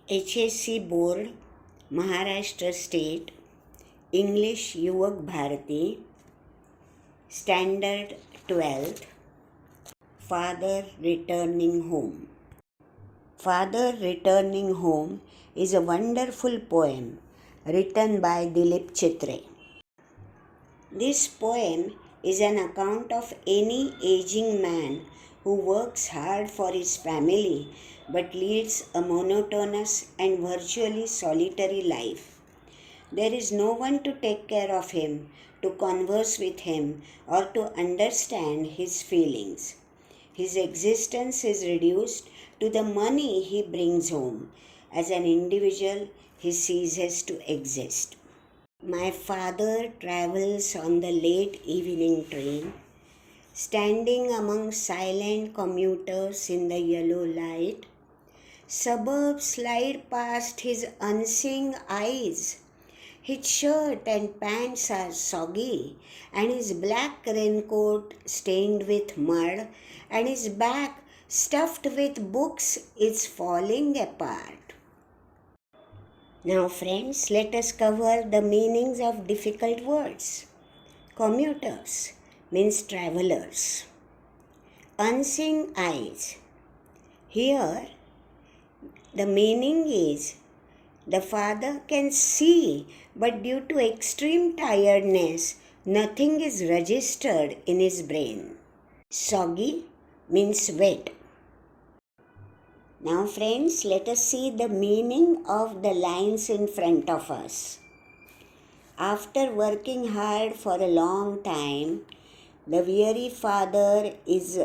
HSC Board, Maharashtra State, English Yuvakbharati, Standard 12th, Father Returning Home. Father Returning Home is a wonderful poem written by Dilip Chitre. This poem is an account of any aging man who works hard for his family but leads a monotonous and virtually solitary life. There is no one to take care of him, to converse with him, or to understand his feelings. His existence is reduced to the money he brings home. As an individual, he ceases to exist. My father travels on the late evening train, standing among silent commuters in the yellow light. Suburbs slide past his unseeing eyes. His shirt and pants are soggy, and his black raincoat stained with mud, and his bag stuffed with books is falling apart. Now friends, let us cover the meanings of difficult words. Commuters means travelers. Unseen eyes. Here the meaning is the father can see, but due to extreme tiredness, nothing is registered in his brain. Soggy means wet. Now friends, let us see the meaning of the lines in front of us. After working hard for a long time, the weary father is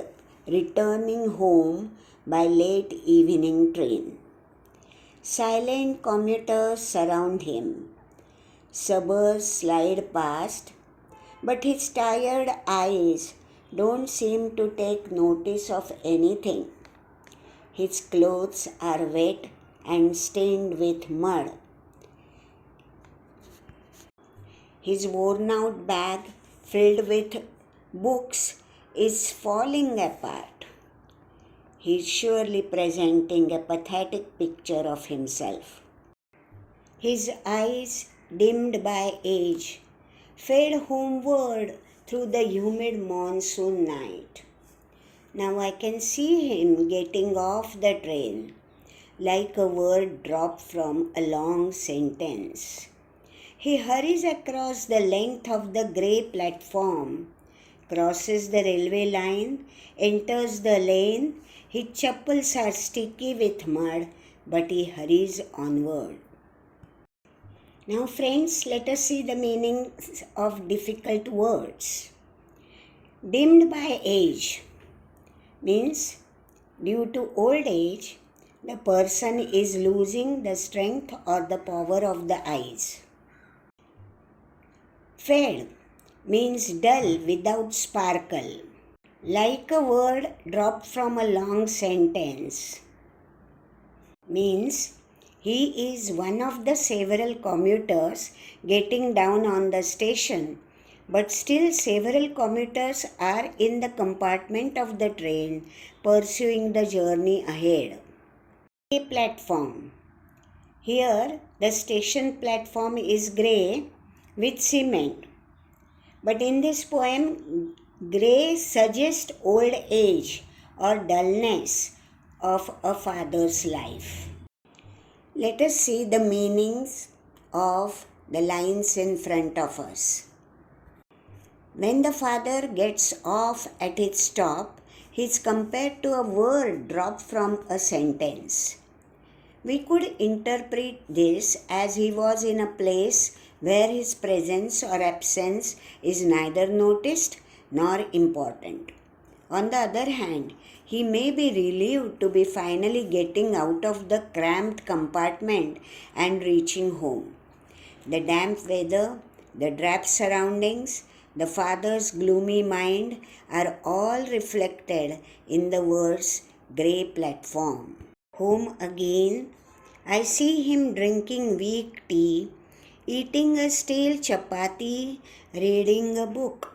returning home by late evening train. Silent commuters surround him. Suburbs slide past, but his tired eyes don't seem to take notice of anything. His clothes are wet and stained with mud. His worn-out bag filled with books is falling apart. He is surely presenting a pathetic picture of himself. His eyes, dimmed by age, fade homeward through the humid monsoon night. Now I can see him getting off the train, like a word dropped from a long sentence. He hurries across the length of the grey platform, crosses the railway line, enters the lane. His chappals are sticky with mud, but he hurries onward. Now friends, let us see the meanings of difficult words. Dimmed by age means due to old age, the person is losing the strength or the power of the eyes. Fade means dull without sparkle, like a word dropped from a long sentence. Means he is one of the several commuters getting down on the station, but still several commuters are in the compartment of the train pursuing the journey ahead. A platform. Here the station platform is grey with cement, but in this poem grey suggests old age or dullness of a father's life. Let us see the meanings of the lines in front of us. When the father gets off at its stop, he is compared to a word dropped from a sentence. We could interpret this as he was in a place where his presence or absence is neither noticed nor important. On the other hand, he may be relieved to be finally getting out of the cramped compartment and reaching home. The damp weather, the drab surroundings, the father's gloomy mind are all reflected in the words grey platform. Home again, I see him drinking weak tea, eating a stale chapati, reading a book.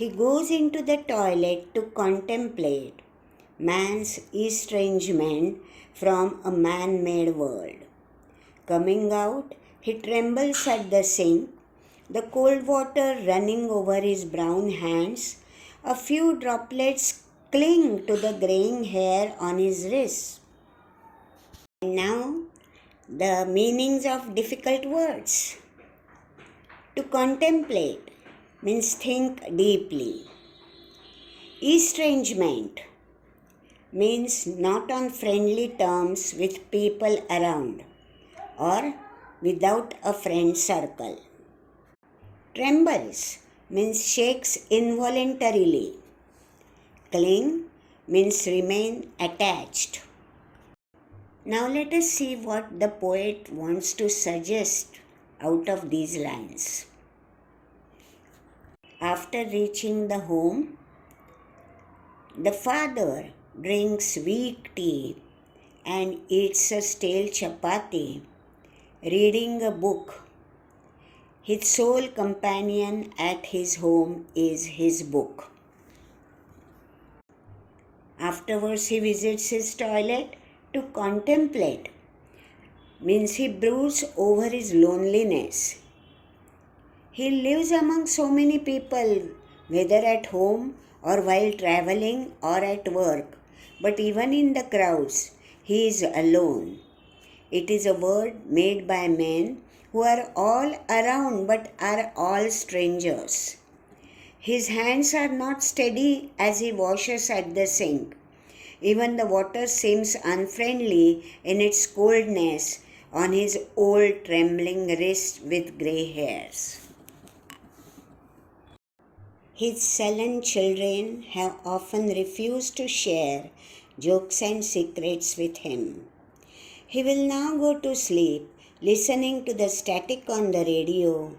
He goes into the toilet to contemplate man's estrangement from a man-made world. Coming out, he trembles at the sink, the cold water running over his brown hands. A few droplets cling to the graying hair on his wrists. And now, the meanings of difficult words. To contemplate means think deeply. Estrangement means not on friendly terms with people around or without a friend circle. Trembles means shakes involuntarily. Cling means remain attached. Now let us see what the poet wants to suggest out of these lines. After reaching the home, the father drinks weak tea and eats a stale chapati, reading a book. His sole companion at his home is his book. Afterwards, he visits his toilet to contemplate. Means he broods over his loneliness. He lives among so many people, whether at home or while traveling or at work. But even in the crowds, he is alone. It is a word made by men who are all around but are all strangers. His hands are not steady as he washes at the sink. Even the water seems unfriendly in its coldness on his old trembling wrist with grey hairs. His sullen children have often refused to share jokes and secrets with him. He will now go to sleep, listening to the static on the radio,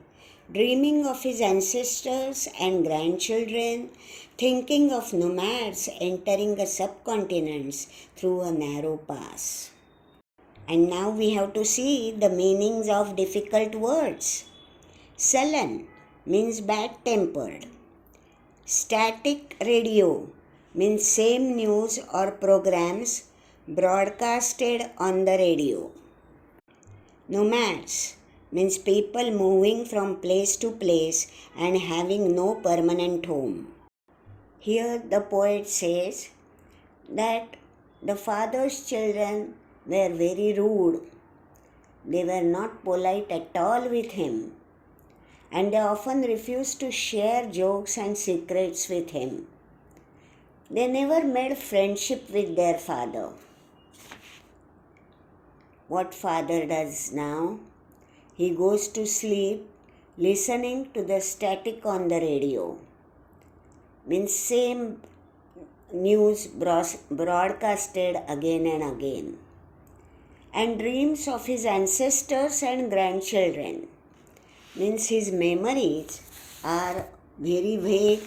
dreaming of his ancestors and grandchildren, thinking of nomads entering a subcontinent through a narrow pass. And now we have to see the meanings of difficult words. Sullen means bad-tempered. Static radio means same news or programs broadcasted on the radio. Nomads means people moving from place to place and having no permanent home. Here the poet says that the father's children were very rude. They were not polite at all with him, and they often refused to share jokes and secrets with him. They never made friendship with their father. What father does now? He goes to sleep listening to the static on the radio. Means same news broadcasted again and again. And dreams of his ancestors and grandchildren. Means his memories are very vague,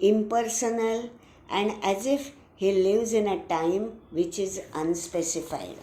impersonal, and as if he lives in a time which is unspecified.